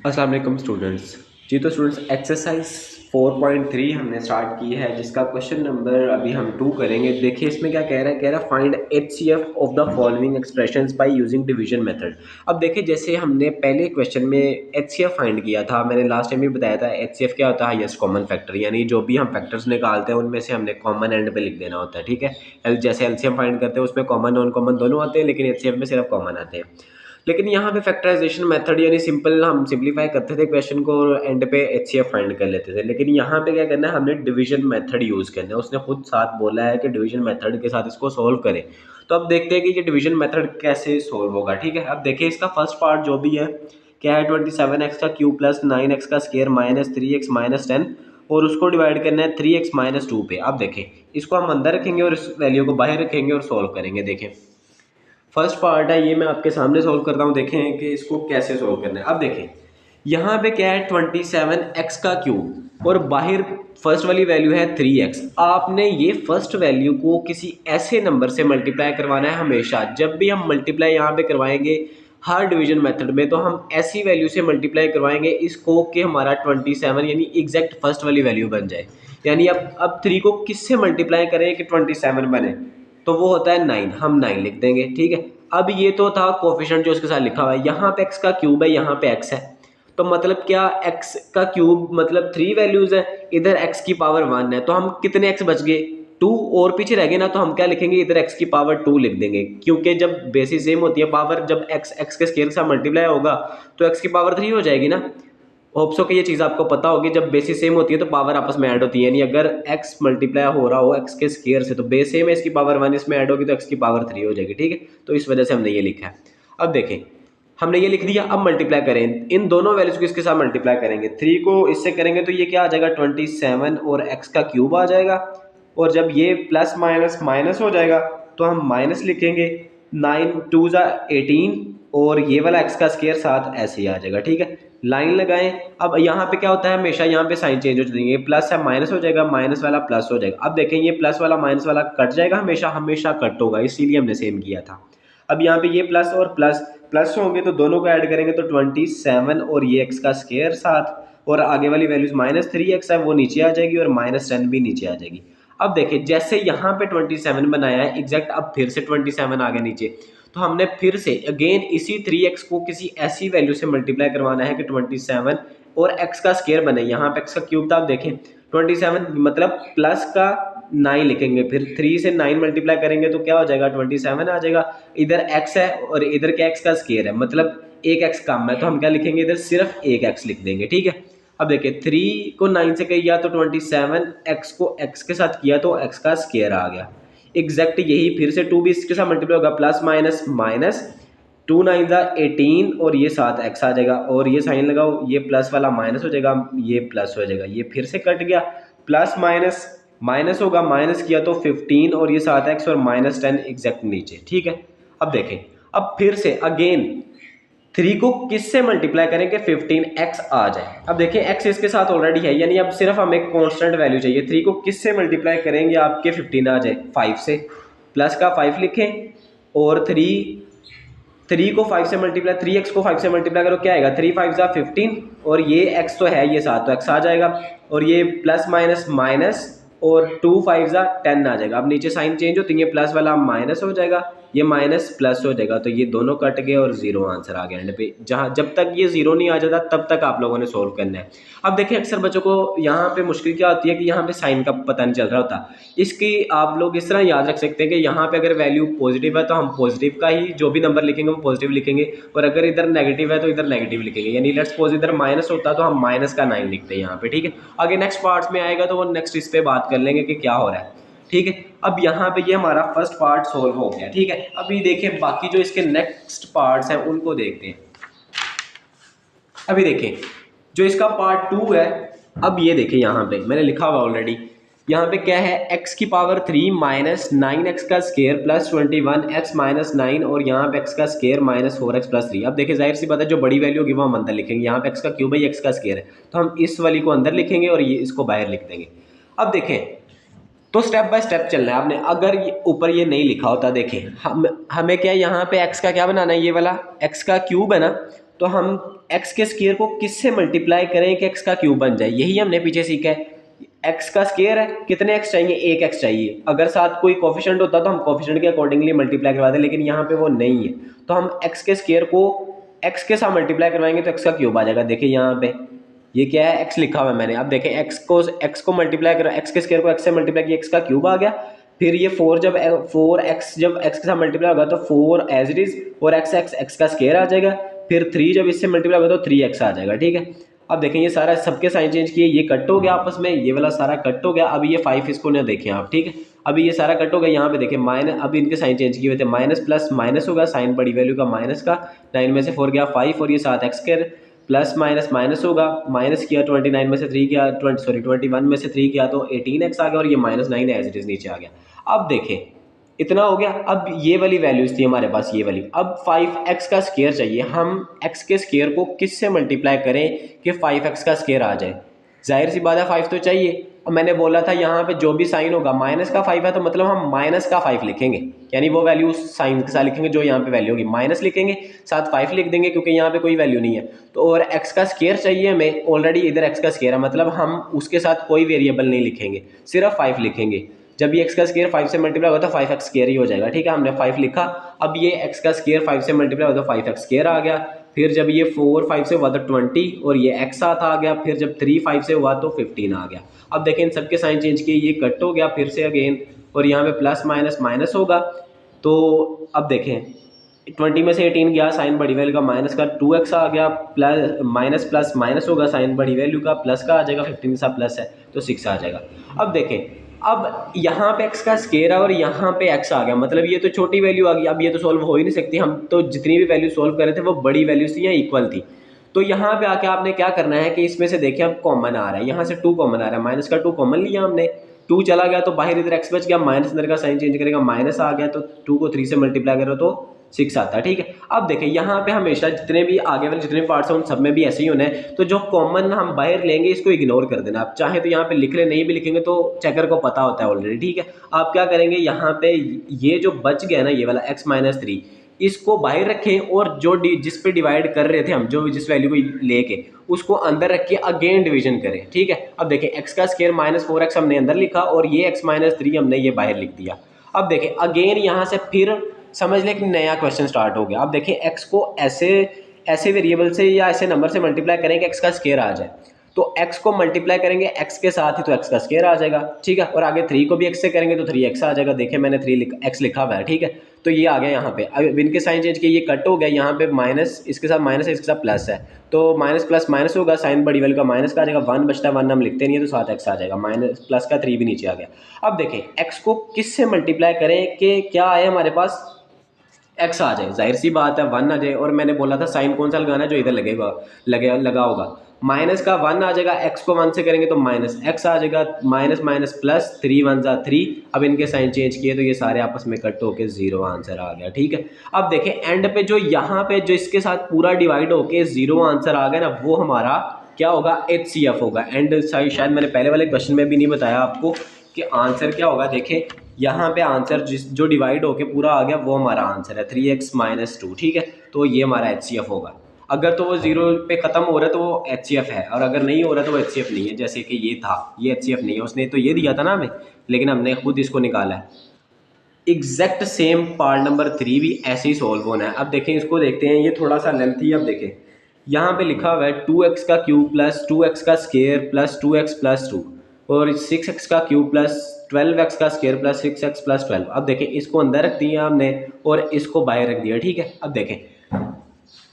अस्सलाम वालेकुम स्टूडेंट्स। जी तो स्टूडेंट्स एक्सरसाइज 4.3 हमने स्टार्ट की है, जिसका क्वेश्चन नंबर अभी हम 2 करेंगे। देखिए इसमें क्या कह रहा है find HCF of the following expressions by using division method. अब देखिए जैसे हमने पहले क्वेश्चन में एचसीएफ फाइंड किया था, मैंने लास्ट टाइम भी बताया था एचसीएफ क्या होता है, हाईएस्ट कॉमन फैक्टर, यानी जो भी हम फैक्टर्स निकालते हैं उनमें से हमने कॉमन एंड पे लिख देना होता है। ठीक है, जैसे एलसीएम फाइंड करते हैं उसमें कॉमन नॉन कॉमन दोनों आते हैं, लेकिन एचसीएफ में सिर्फ कॉमन आते हैं। लेकिन यहाँ पे फैक्टराइजेशन मेथड यानी सिंपल हम सिंपलीफाई करते थे क्वेश्चन को और एंड पे एचसीएफ फाइंड कर लेते थे। लेकिन यहाँ पे क्या करना है, हमने डिवीजन मेथड यूज़ करना है। उसने खुद साथ बोला है कि डिवीजन मेथड के साथ इसको सोल्व करें। तो अब देखते हैं कि ये डिवीजन मेथड कैसे सोल्व होगा। ठीक है, अब देखिए इसका फर्स्ट पार्ट जो भी है क्या है, 27x का क्यूब प्लस 9x का स्केयर माइनस 3x माइनस 10, और उसको डिवाइड करना है 3x माइनस 2 पे। अब देखें इसको हम अंदर रखेंगे और इस वैल्यू को बाहर रखेंगे और सोल्व करेंगे। देखें फर्स्ट पार्ट है ये, मैं आपके सामने सोल्व करता हूँ, देखें कि इसको कैसे सोल्व करना है। अब देखें यहाँ पे क्या है, 27x का क्यूब और बाहर फर्स्ट वाली वैल्यू है 3x। आपने ये फर्स्ट वैल्यू को किसी ऐसे नंबर से मल्टीप्लाई करवाना है। हमेशा जब भी हम मल्टीप्लाई यहाँ पे करवाएंगे हर डिवीजन मेथड में, तो हम ऐसी वैल्यू से मल्टीप्लाई करवाएंगे इसको कि हमारा 27 यानी एग्जैक्ट फर्स्ट वाली वैल्यू बन जाए। यानी अब 3 को किससे मल्टीप्लाई करें कि 27 बने, तो वो होता है 9, हम 9 लिख देंगे। ठीक है, अब ये तो था कोफिशिएंट जो उसके साथ लिखा हुआ है, यहाँ पे x का क्यूब है, यहाँ पे x है, तो मतलब क्या x का क्यूब मतलब 3 वैल्यूज है, इधर x की पावर 1 है, तो हम कितने x बच गए, 2, और पीछे रह गए ना, तो हम क्या लिखेंगे, इधर x की पावर 2 लिख देंगे, क्योंकि जब बेसिस सेम होती है पावर, जब x के स्केयर के साथ मल्टीप्लाई होगा तो x की पावर 3 हो जाएगी ना। होप सो कि ये चीज़ आपको पता होगी, जब बेसिस सेम होती है तो पावर आपस में ऐड होती है, यानी अगर x मल्टीप्लाई हो रहा हो x के स्केयर से तो बेस सेम है, इसकी पावर 1 इसमें ऐड होगी तो x की पावर 3 हो जाएगी। ठीक है, तो इस वजह से हमने ये लिखा है। अब देखें हमने ये लिख दिया, अब मल्टीप्लाई करें इन दोनों वैल्यूज को, इसके साथ मल्टीप्लाई करेंगे, 3 को इससे करेंगे तो ये क्या आ जाएगा, 27 और x का क्यूब आ जाएगा, और जब ये प्लस माइनस माइनस हो जाएगा तो हम माइनस लिखेंगे, 9 2 ज़ा 18, और ये वाला x का स्केयर साथ ऐसे ही आ जाएगा। ठीक है, लाइन लगाएं। अब यहाँ पे क्या होता है, हमेशा यहाँ पे साइन चेंज हो जाएंगे, ये प्लस है माइनस हो जाएगा, माइनस वाला प्लस हो जाएगा। अब देखें ये प्लस वाला माइनस वाला कट जाएगा, हमेशा हमेशा कट होगा, इसीलिए हमने सेम किया था। अब यहाँ पे ये प्लस और प्लस प्लस होंगे तो दोनों को ऐड करेंगे तो 27 और ये x का स्केयर साथ, और आगे वाली वैल्यूज माइनस 3x है वो नीचे आ जाएगी और माइनस 10 भी नीचे आ जाएगी। अब देखिए जैसे यहाँ पे 27 बनाया है एग्जैक्ट, अब फिर से 27 आ गया नीचे, तो हमने फिर से अगेन इसी 3x को किसी ऐसी वैल्यू से मल्टीप्लाई करवाना है कि 27 और x का स्केयर बने। यहाँ पे x का क्यूब था, आप देखें 27 मतलब प्लस का 9 लिखेंगे, फिर 3 से 9 मल्टीप्लाई करेंगे तो क्या हो जाएगा, 27 आ जाएगा। इधर x है और इधर क्या x का स्केयर है, मतलब एक x कम है, तो हम क्या लिखेंगे, इधर सिर्फ एक x लिख देंगे। ठीक है, अब देखिए 3 को 9 से किया तो 27, x को x के साथ किया तो x का स्केयर आ गया। एग्जैक्ट यही फिर से 2 भी इसके साथ मल्टीप्लाई होगा, प्लस माइनस माइनस, 2 9 ज़ा 18 और ये साथ x आ जाएगा, और ये साइन लगाओ, ये प्लस वाला माइनस हो जाएगा, ये प्लस हो जाएगा, ये फिर से कट गया, प्लस माइनस माइनस होगा, माइनस किया तो 15 और ये साथ x और माइनस 10 एग्जैक्ट नीचे। ठीक है, अब देखें अब फिर से अगेन 3 को किससे मल्टीप्लाई करें कि 15x आ जाए। अब देखिए x इसके साथ ऑलरेडी है, यानी अब सिर्फ हमें कांस्टेंट वैल्यू चाहिए। 3 को किससे मल्टीप्लाई करेंगे आपके 15 आ जाए, 5 से, प्लस का 5 लिखें, और 3 को 5 से मल्टीप्लाई, 3x को 5 से मल्टीप्लाई करो क्या आएगा, 3 5 ज़ा 15, और ये x तो है ये साथ तो x आ जाएगा, और ये प्लस माइनस माइनस, और 2 5 ज़ा 10 आ जाएगा। अब नीचे साइन चेंज होती है, प्लस वाला माइनस हो जाएगा, ये माइनस प्लस हो जाएगा, तो ये दोनों कट गए और जीरो आंसर आ गया एंड पे। जहाँ जब तक ये जीरो नहीं आ जाता तब तक आप लोगों ने सोल्व करना है। अब देखिए अक्सर बच्चों को यहाँ पे मुश्किल क्या होती है कि यहाँ पे साइन का पता नहीं चल रहा होता। इसकी आप लोग इस तरह याद रख सकते हैं कि यहाँ पे अगर वैल्यू पॉजिटिव है तो हम पॉजिटिव का ही जो भी नंबर लिखेंगे हम पॉजिटिव लिखेंगे, और अगर इधर नेगेटिव है तो इधर नेगेटिव लिखेंगे। यानी लेट्स सपोज इधर माइनस होता तो हम माइनस का 9 लिखते हैं यहाँ पे। ठीक है, आगे नेक्स्ट पार्ट्स में आएगा तो वो नेक्स्ट इस पे बात कर लेंगे कि क्या हो रहा है। ठीक है, अब यहाँ पे ये हमारा फर्स्ट पार्ट सोल्व हो गया। ठीक है, अभी देखें बाकी जो इसके नेक्स्ट पार्ट्स हैं उनको देखते हैं। अभी देखें जो इसका पार्ट 2 है, अब ये देखें यहाँ पे मैंने लिखा हुआ ऑलरेडी, यहाँ पे क्या है, x की पावर 3 माइनस 9x का स्केयर प्लस 21x माइनस 9, और यहाँ पे x का स्केयर माइनस 4x प्लस 3। अब देखिए जाहिर सी बात है जो बड़ी वैल्यू होगी वो हम अंदर लिखेंगे, यहाँ पे x का क्यूब है, x का स्केयर है, तो हम इस वाली को अंदर लिखेंगे और ये इसको बाहर लिख देंगे। अब देखें तो स्टेप बाय स्टेप चलना है आपने। अगर ऊपर ये नहीं लिखा होता, देखें हमें क्या यहाँ पे x का क्या बनाना है, ये वाला x का क्यूब है ना, तो हम एक्स के स्क्वायर को किससे मल्टीप्लाई करें कि एक्स का क्यूब बन जाए, यही हमने पीछे सीखा है। एक्स का स्क्वायर है, कितने एक्स चाहिए, एक एक्स चाहिए। अगर साथ कोई कोफिशिएंट होता तो हम कोफिशिएंट के अकॉर्डिंगली मल्टीप्लाई करवाते, लेकिन यहाँ पे वो नहीं है, तो हम एक्स के स्क्वायर को एक्स के साथ मल्टीप्लाई करवाएंगे तो एक्स का क्यूब आ जाएगा। देखिए यहाँ पे ये क्या है, एक्स लिखा हुआ है मैंने। अब देखें एक्स को मल्टीप्लाई करो, एक्स के स्क्वायर को एक्स से मल्टीप्लाई किया, एक्स का क्यूब आ गया। फिर ये 4 जब एक्स के साथ मल्टीप्लाई होगा तो 4 एज इट इज, और एक्स का स्क्वायर आ जाएगा। फिर 3 जब इससे मल्टीप्लाई होगा तो 3x आ जाएगा, ठीक है। अब देखें ये सारा सबके साइन चेंज किए, ये कट हो गया आपस में, ये वाला सारा कट हो गया। अब ये 5 इसको ना देखें आप, ठीक है। अभी ये सारा कट हो गया, यहाँ पे देखें माइनस, अब इनके साइन चेंज किए हुए थे, माइनस प्लस माइनस होगा, साइन बड़ी वैल्यू का माइनस का, 9 में से 4 गया 5, और ये 7x square plus minus minus होगा, माइनस किया 29 में से 3 किया, 21 में से 3 किया तो 18x आ गया, और ये -9 एज इट इज नीचे आ गया। अब देखें इतना हो गया। अब ये वाली वैल्यूज थी हमारे पास, ये वाली। अब 5x का स्क्वायर चाहिए, हम x के स्क्वायर को किससे मल्टीप्लाई करें कि 5x का स्क्वायर आ जाए। जाहिर सी बात है 5 तो चाहिए। अब मैंने बोला था यहाँ पे जो भी साइन होगा, माइनस का 5 है तो मतलब हम माइनस का 5 लिखेंगे, यानी वो वैल्यू साइन के साथ लिखेंगे जो यहाँ पे वैल्यू होगी, माइनस लिखेंगे, साथ 5 लिख देंगे क्योंकि यहाँ पे कोई वैल्यू नहीं है। तो और x का स्क्वायर चाहिए हमें, ऑलरेडी इधर x का स्क्वायर है, मतलब हम उसके साथ कोई वेरिएबल नहीं लिखेंगे, सिर्फ 5 लिखेंगे। जब ये x का स्क्वायर 5 से मल्टीप्लाई होगा तो 5x स्क्वायर ही हो जाएगा, ठीक है। हमने 5 लिखा। अब ये x का स्क्वायर 5 से मल्टीप्लाई होगा तो 5x स्क्वायर आ गया। फिर जब ये 4 5 से हुआ तो 20, और ये x साथ आ गया। फिर जब 3 5 से हुआ तो 15 आ गया। अब देखें इन सबके साइन चेंज किए, ये कट हो गया फिर से अगेन, और यहाँ पे प्लस माइनस माइनस होगा। तो अब देखें 20 में से 18 गया, साइन बड़ी वैल्यू का माइनस का 2x आ गया, प्लस माइनस प्लस माइनस होगा, साइन बड़ी वैल्यू का प्लस का आ जाएगा, 15 सा प्लस है तो 6 आ जाएगा। अब देखें अब यहाँ पे x का स्क्वायर है और यहाँ पे x आ गया, मतलब ये तो छोटी वैल्यू आ गई। अब ये तो सॉल्व हो ही नहीं सकती, हम तो जितनी भी वैल्यू सॉल्व कर रहे थे वो बड़ी वैल्यूज थी या इक्वल थी। तो यहाँ पे आके आपने क्या करना है कि इसमें से देखिए अब कॉमन आ रहा है, यहाँ से 2 कॉमन आ रहा है, माइनस का 2 कॉमन लिया हमने, 2 चला गया तो बाहर इधर x बच गया, माइनस अंदर का साइन चेंज करेगा, माइनस आ गया तो 2 को 3 से मल्टीप्लाई करो तो 6 आता है, ठीक है। अब देखें यहाँ पे हमेशा जितने भी आगे वाले जितने पार्ट्स हैं उन सब में भी ऐसे ही होना है। तो जो कॉमन हम बाहर लेंगे इसको इग्नोर कर देना, आप चाहे तो यहाँ पे लिख ले, नहीं भी लिखेंगे तो चेकर को पता होता है ऑलरेडी, ठीक है। आप क्या करेंगे, यहाँ पे ये जो बच गया ना ये वाला x-3, इसको बाहर रखें, और जो जिस पे डिवाइड कर रहे थे हम, जो जिस वैल्यू को लेके उसको अंदर रख के अगेन डिवीजन करें, ठीक है। अब देखें x का स्क्वायर -4x हमने अंदर लिखा और ये x-3 हमने ये बाहर लिख दिया। अब देखें अगेन यहाँ से फिर समझ लें कि नया क्वेश्चन स्टार्ट हो गया। अब देखिए x को ऐसे वेरिएबल से या ऐसे नंबर से मल्टीप्लाई करेंगे x का स्क्वायर आ जाए, तो x को मल्टीप्लाई करेंगे x के साथ ही तो x का स्क्वायर आ जाएगा, ठीक है। और आगे 3 को भी x से करेंगे तो 3x आ जाएगा। देखिए मैंने x लिखा हुआ है, ठीक है। तो ये आ गया यहाँ पे। अब इनके साइन चेंज किए, ये कट हो गया, यहाँ पे माइनस, इसके साथ माइनस है, इसके साथ प्लस है, तो माइनस प्लस माइनस होगा, साइन बड़ी वैल्यू का माइनस का आ जाएगा, 1 बचता है, 1 हम लिखते नहीं है तो 7x आ जाएगा, माइनस प्लस का 3 भी नीचे आ गया। अब देखें x को किससे मल्टीप्लाई करें कि क्या आए हमारे पास, x आ जाए, जाहिर सी बात है 1 आ जाए। और मैंने बोला था साइन कौन सा लगाना है, जो इधर लगा होगा, माइनस का 1 आ जाएगा, x को 1 से करेंगे तो माइनस x आ जाएगा, माइनस माइनस प्लस, 3 1 जा 3। अब इनके साइन चेंज किए तो ये सारे आपस में कट होके 0 आंसर आ गया, ठीक है। अब देखें एंड पे जो यहाँ पे जो इसके साथ पूरा डिवाइड होके 0 आंसर आ गया ना, वो हमारा क्या होगा, HCF होगा। एंड शायद मैंने पहले वाले क्वेश्चन में भी नहीं बताया आपको कि आंसर क्या होगा। देखें यहाँ पे आंसर जो डिवाइड होके पूरा आ गया वो हमारा आंसर है 3x-2, ठीक है। तो ये हमारा HCF होगा। अगर तो वो 0 पे ख़त्म हो रहा है तो वो HCF है, और अगर नहीं हो रहा तो वो HCF नहीं है। जैसे कि ये था, ये HCF नहीं है, उसने तो ये दिया था ना हमें, लेकिन हमने खुद इसको निकाला है। एग्जैक्ट सेम पार्ट नंबर 3 भी ऐसे ही सॉल्व होना है। अब देखें इसको देखते हैं, ये थोड़ा सा लेंथी है। अब देखें यहाँ पे लिखा हुआ है 2x का क्यूब प्लस 2x का स्क्वायर प्लस 2x प्लस 2, और 6x का क्यूब प्लस 12x का स्क्वायर प्लस 6x प्लस 12। अब देखें इसको अंदर रख दिया हमने और इसको बाहर रख दिया, ठीक है। अब देखें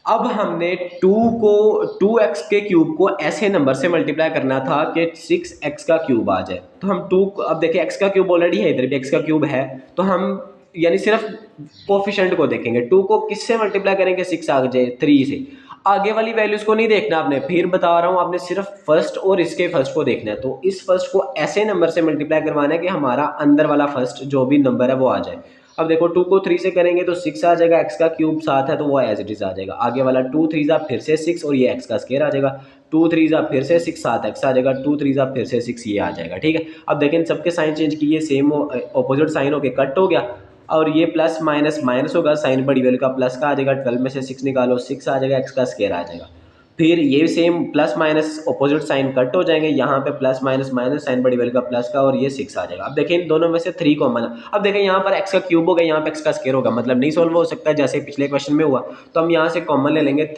अब हमने 2x के क्यूब को ऐसे नंबर से मल्टीप्लाई करना था कि 6x का क्यूब आ जाए। तो हम 2, अब देखिए x का क्यूब ऑलरेडी है, इधर भी x का क्यूब है, तो हम यानी सिर्फ कोफिशिएंट को देखेंगे। 2 को किससे मल्टीप्लाई करेंगे, 6 आ जाए 3 से। आगे वाली वैल्यूज को नहीं देखना आपने, फिर बता रहा हूँ, आपने सिर्फ फर्स्ट और इसके फर्स्ट को देखना है। तो इस फर्स्ट को ऐसे नंबर से मल्टीप्लाई करवाना है कि हमारा अंदर वाला फर्स्ट जो भी नंबर है वो आ जाए। अब देखो 2 को 3 से करेंगे तो 6 आ जाएगा, x का क्यूब 7 है तो वो एज इट इज आ जाएगा। आगे वाला 2 3 जा फिर से 6 और ये x का स्क्वायर आ जाएगा, 2 3 जा फिर से 6 7x आ जाएगा, 2 3 जा फिर से 6 ये आ जाएगा, ठीक है। अब देखें सबके साइन चेंज किए, सेम अपोजिट साइन होके कट हो गया। और ये प्लस माइनस माइनस होगा, साइन बड़ी वैल्यू का प्लस का आ जाएगा, 12 में से 6 निकालो 6 आ जाएगा, एक्स का स्क्वायर आ जाएगा। फिर ये same plus minus opposite sign cut हो जाएंगे, यहाँ पे प्लस माइनस माइनस साइन बड़ी वैल्यू का प्लस का और ये 6 आ जाएगा। अब देखें इन दोनों में से 3 कॉमन है। अब देखें यहाँ पर एक्स का क्यूब होगा, यहाँ पे एक्स का स्क्वायर होगा, मतलब नहीं सॉल्व हो सकता जैसे पिछले क्वेश्चन में हुआ। तो हम यहाँ से कॉमन ले लेंगे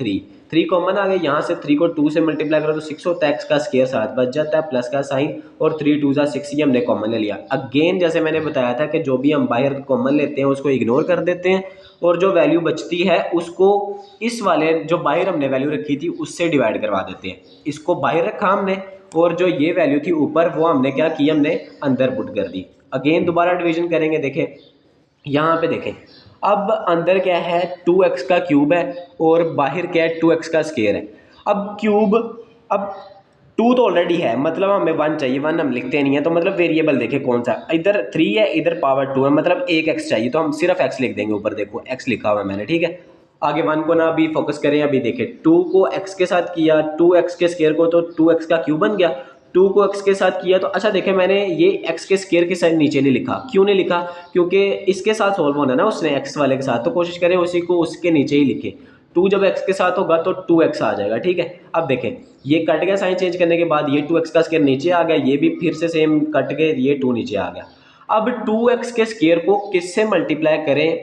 3 कॉमन आ गए, यहाँ से 3 को 2 से मल्टीप्लाई करो तो 6 होता है, एक्स का स्क्वायर 7 बच जाता है, प्लस का साइन और 3 2 6 ये हमने कॉमन ले लिया। अगेन जैसे मैंने बताया था कि जो भी हम बाहर कॉमन लेते हैं उसको इग्नोर कर देते हैं और जो वैल्यू बचती है उसको इस वाले जो बाहर हमने वैल्यू रखी थी उससे डिवाइड करवा देते हैं। इसको बाहर रखा हमने और जो ये वैल्यू थी ऊपर वो हमने क्या की, हमने अंदर पुट कर दी। अगेन दोबारा डिवीजन करेंगे, देखें यहाँ पे देखें अब अंदर क्या है 2x का क्यूब है और बाहर क्या है 2x का स्क्वायर है। अब क्यूब, अब 2 तो ऑलरेडी है, मतलब हमें 1 चाहिए, 1 हम लिखते नहीं है, तो मतलब वेरिएबल देखें कौन सा, इधर 3 है इधर पावर 2 है, मतलब एक x चाहिए, तो हम सिर्फ x लिख देंगे। ऊपर देखो x लिखा हुआ है मैंने, ठीक है। आगे 1 को ना अभी फोकस करें, अभी देखें 2 को x के साथ किया, 2x के स्क्वायर को तो 2x का क्यूब बन गया, 2 को x के साथ किया तो अच्छा देखें मैंने ये x के स्क्वायर के साथ नीचे नहीं लिखा, क्यों नहीं लिखा, क्योंकि इसके साथ सॉल्व होना ना उसने x वाले के साथ, तो कोशिश करें उसी को उसके नीचे ही लिखे। 2 जब x के साथ होगा तो 2x आ जाएगा, ठीक है। अब देखें ये कट गया साइन चेंज करने के बाद, ये 2x का स्क्वायर नीचे आ गया, ये भी फिर से सेम कट के ये 2 नीचे आ गया। अब 2x के स्क्वायर को किससे मल्टीप्लाई करें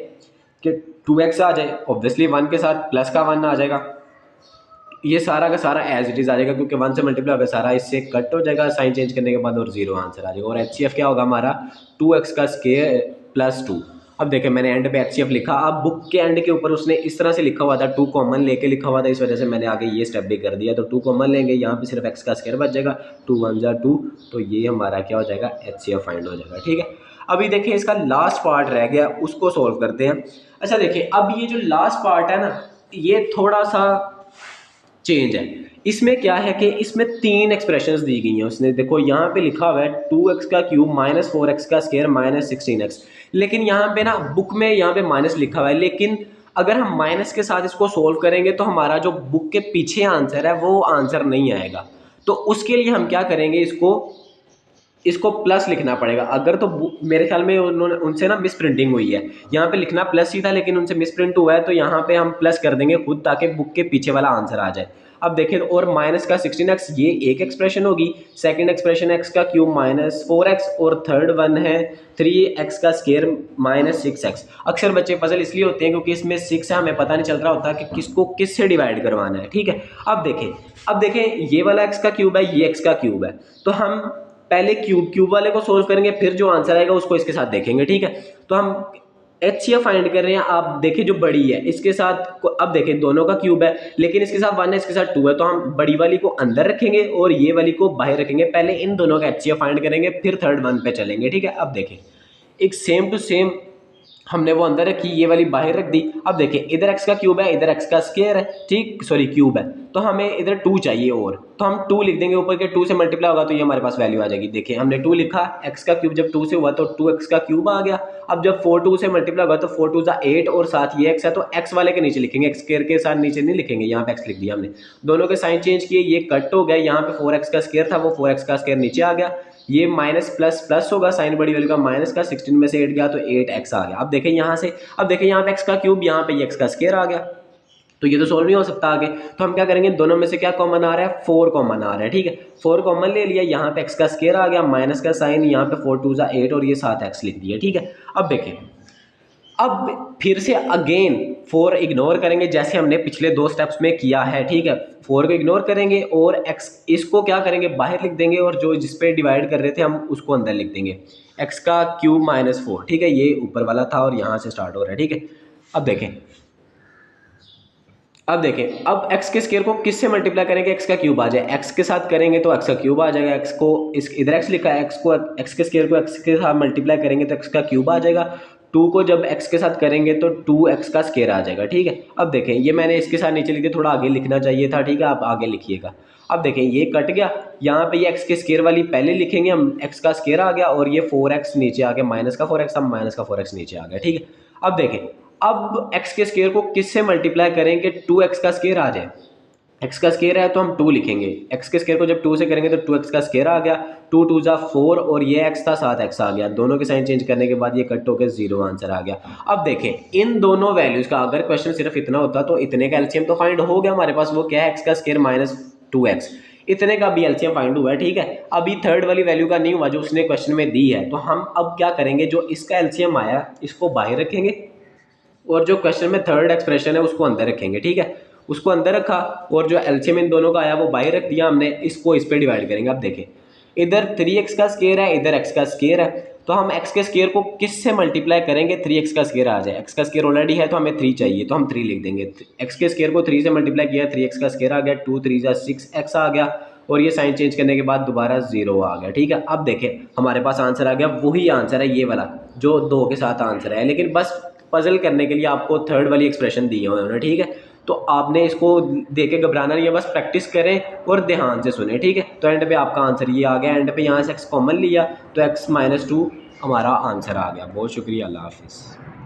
कि 2x आ जाए, ऑब्वियसली 1 के साथ प्लस का 1 आ जाएगा, ये सारा का सारा एज इट इज़ आ जाएगा क्योंकि 1 से मल्टीप्लाई होगा, सारा इससे कट हो जाएगा साइन चेंज करने के बाद और 0 आंसर आ जाएगा। और HCF क्या होगा हमारा 2x का स्क्वायर प्लस 2। अब देखें मैंने एंड पे HCF लिखा, अब बुक के एंड के ऊपर उसने इस तरह से लिखा हुआ था 2 कॉमन लेके लिखा हुआ था, इस वजह से मैंने आगे ये स्टेप भी कर दिया। तो 2 कॉमन लेंगे, यहाँ पे सिर्फ x का स्क्वायर बच जाएगा, 2 1 जा 2, तो ये हमारा क्या हो जाएगा HCF फाइंड हो जाएगा, ठीक है। अभी देखिए इसका लास्ट पार्ट रह गया, उसको सोल्व करते हैं। अच्छा देखिए अब ये जो लास्ट पार्ट है ना, ये थोड़ा सा चेंज है। इसमें क्या है कि इसमें 3 एक्सप्रेशंस दी गई हैं उसने, देखो यहाँ पे लिखा हुआ है 2x का क्यूब माइनस 4x का स्क्वायर माइनस 16x, लेकिन यहाँ पे ना बुक में यहाँ पे माइनस लिखा हुआ है, लेकिन अगर हम माइनस के साथ इसको सोल्व करेंगे तो हमारा जो बुक के पीछे आंसर है वो आंसर नहीं आएगा। तो उसके लिए हम क्या करेंगे, इसको प्लस लिखना पड़ेगा। अगर तो मेरे ख्याल में उन्होंने उनसे ना मिस प्रिंटिंग हुई है, यहाँ पे लिखना प्लस ही था लेकिन उनसे मिस प्रिंट हुआ है, तो यहाँ पे हम प्लस कर देंगे खुद ताकि बुक के पीछे वाला आंसर आ जाए। अब देखें और माइनस का 16x ये एक एक्सप्रेशन होगी, सेकंड एक्सप्रेशन x का क्यूब माइनस 4x और थर्ड वन है 3x का स्क्वायर माइनस 6x। अक्सर बच्चे पजल इसलिए होते हैं क्योंकि इसमें 6 है, हमें पता नहीं चल रहा होता कि किसको किस से डिवाइड करवाना है, ठीक है। अब देखें ये वाला x का क्यूब है, ये x का क्यूब है, तो हम पहले क्यूब वाले को सोल्व करेंगे, फिर जो आंसर आएगा उसको इसके साथ देखेंगे, ठीक है। तो हम HCF फाइंड कर रहे हैं, आप देखें जो बड़ी है इसके साथ, अब देखें दोनों का क्यूब है लेकिन इसके साथ 1 है इसके साथ 2 है, तो हम बड़ी वाली को अंदर रखेंगे और ये वाली को बाहर रखेंगे। पहले इन दोनों का HCF फाइंड करेंगे फिर थर्ड वन पे चलेंगे, ठीक है। अब देखें एक सेम टू सेम हमने वो अंदर रखी, ये वाली बाहर रख दी। अब देखें इधर x का क्यूब है इधर x का स्क्वायर है, ठीक सॉरी क्यूब है, तो हमें इधर 2 चाहिए और, तो हम 2 लिख देंगे, ऊपर के 2 से मल्टीप्लाई होगा तो ये हमारे पास वैल्यू आ जाएगी। देखिए हमने 2 लिखा, x का क्यूब जब 2 से हुआ तो 2x का क्यूब आ गया। अब जब 4 2 से मल्टीप्लाई होगा तो 4 2 8 और साथ ये x है, तो x वाले के नीचे लिखेंगे, x स्क्वायर के साथ नीचे नहीं लिखेंगे, यहाँ पे x लिख दिया हमने। दोनों के साइन चेंज किए, ये कट हो गया, यहाँ पे 4x का स्क्वायर था वो 4x का स्क्वायर नीचे आ गया, ये माइनस प्लस प्लस होगा, साइन बड़ी वैल्यू का माइनस का 16 में से 8 गया तो 8x आ गया। अब देखें यहाँ से, अब देखें यहाँ पे x का क्यूब, यहाँ पे x का स्क्वायर आ गया, तो ये तो सोल्व नहीं हो सकता आगे। तो हम क्या करेंगे, दोनों में से क्या कॉमन आ रहा है, 4 कॉमन आ रहा है, ठीक है। 4 कॉमन ले लिया, यहाँ पे x का स्क्वायर आ गया, माइनस का साइन, यहाँ पे 4 2 8 और ये 7x लिख दिया, ठीक है। अब देखें अब फिर से अगेन 4 इग्नोर करेंगे जैसे हमने पिछले 2 स्टेप्स में किया है, ठीक है। 4 को इग्नोर करेंगे और x इसको क्या करेंगे बाहर लिख देंगे और जो जिस पे डिवाइड कर रहे थे हम उसको अंदर लिख देंगे, x का क्यूब माइनस 4, ठीक है। ये ऊपर वाला था और यहाँ से स्टार्ट हो रहा है, ठीक है। अब देखें अब x के स्क्वायर को किससे मल्टीप्लाई करेंगे, x का क्यूब आ जाए, x के साथ करेंगे तो x का क्यूब आ जाएगा, x को इस इधर x लिखा है, x के स्क्वायर को x के साथ मल्टीप्लाई करेंगे तो x का क्यूब आ जाएगा, 2 को जब x के साथ करेंगे तो 2x का स्क्वायर आ जाएगा, ठीक है। अब देखें ये मैंने इसके साथ नीचे लिख दिया, थोड़ा आगे लिखना चाहिए था, ठीक है, आप आगे लिखिएगा। अब देखें ये कट गया, यहाँ पे ये x के स्क्वायर वाली पहले लिखेंगे हम, x का स्क्वायर आ गया और ये 4x नीचे आ गया, माइनस का 4x, अब माइनस का 4x नीचे आ गया, ठीक है। अब देखें अब x के स्क्वायर को किससे मल्टीप्लाई करें कि 2x का स्क्वायर आ जाए, एक्स का स्केयर है तो हम 2 लिखेंगे, एक्स के स्केयर को जब 2 से करेंगे तो 2x का स्केयर आ गया, 2 2 जा 4 और ये x था 7x आ गया, दोनों के साइन चेंज करने के बाद ये कट होकर 0 आंसर आ गया। अब देखें इन दोनों वैल्यूज़ का अगर क्वेश्चन सिर्फ इतना होता तो इतने का एलसीएम तो फाइंड हो गया हमारे पास, वो क्या है x का स्केयर माइनस 2x, इतने का भी एलसीएम फाइंड हुआ है, ठीक है। अभी थर्ड वाली वैल्यू का नहीं हुआ जो उसने क्वेश्चन में दी है, तो हम अब क्या करेंगे, जो इसका एलसीएम आया इसको बाहर रखेंगे और जो क्वेश्चन में थर्ड एक्सप्रेशन है उसको अंदर रखेंगे, ठीक है। उसको अंदर रखा और जो एलसीएम इन दोनों का आया वो बाहर रख दिया हमने, इसको इस पे डिवाइड करेंगे। अब देखें इधर 3x का स्केयर है, इधर x का स्केयर है, तो हम x के स्केयर को किस से मल्टीप्लाई करेंगे, 3x का स्केयर आ जाए, x का स्केयर ऑलरेडी है तो हमें 3 चाहिए तो हम 3 लिख देंगे। x के स्केयर को 3 से मल्टीप्लाई किया, 3x का स्केयर आ गया, 2 3 जा 6x आ गया और ये साइन चेंज करने के बाद दोबारा 0 आ गया, ठीक है। अब देखें हमारे पास आंसर आ गया, वही आंसर है ये वाला जो 2 के साथ आंसर है, लेकिन बस पजल करने के लिए आपको थर्ड वाली एक्सप्रेशन दी है उन्होंने, ठीक है। तो आपने इसको देख के घबराना नहीं है, बस प्रैक्टिस करें और ध्यान से सुने, ठीक है। तो एंड पे आपका आंसर ये आ गया, एंड पे यहाँ से x कॉमन लिया तो x -2 हमारा आंसर आ गया। बहुत शुक्रिया, अल्लाह हाफिज़।